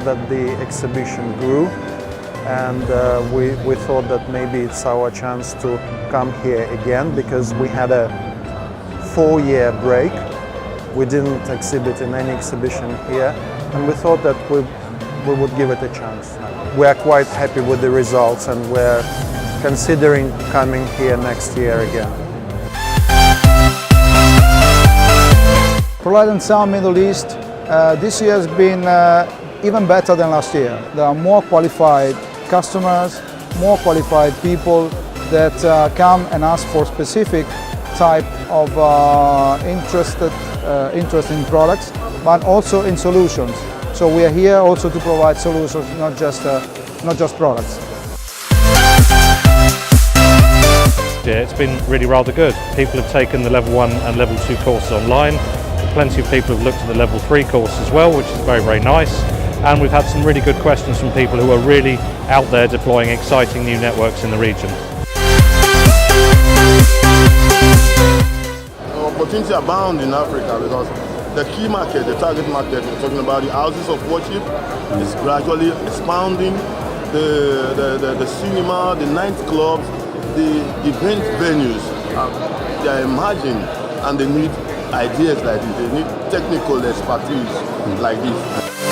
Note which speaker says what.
Speaker 1: that the exhibition grew, and we thought that maybe it's our chance to come here again, because we had a 4-year break. We didn't exhibit in any exhibition here, and we thought that we would give it a chance. We are quite happy with the results, and we're considering coming here next year again.
Speaker 2: Prolight Sound Middle East this year has been even better than last year. There are more qualified customers, more qualified people that come and ask for specific type of interesting products, but also in solutions. So we are here also to provide solutions, not just products.
Speaker 3: Yeah, it's been really rather good. People have taken the level 1 and level 2 courses online. Plenty of people have looked at the level 3 course as well, which is very, very nice. And we've had some really good questions from people who are really out there deploying exciting new networks in the region.
Speaker 4: Opportunities abound in Africa because the key market, the target market, we're talking about the houses of worship, is gradually expanding. The cinema, the nightclubs, the event venues, they are emerging, and they need ideas like this. They need technical expertise like this.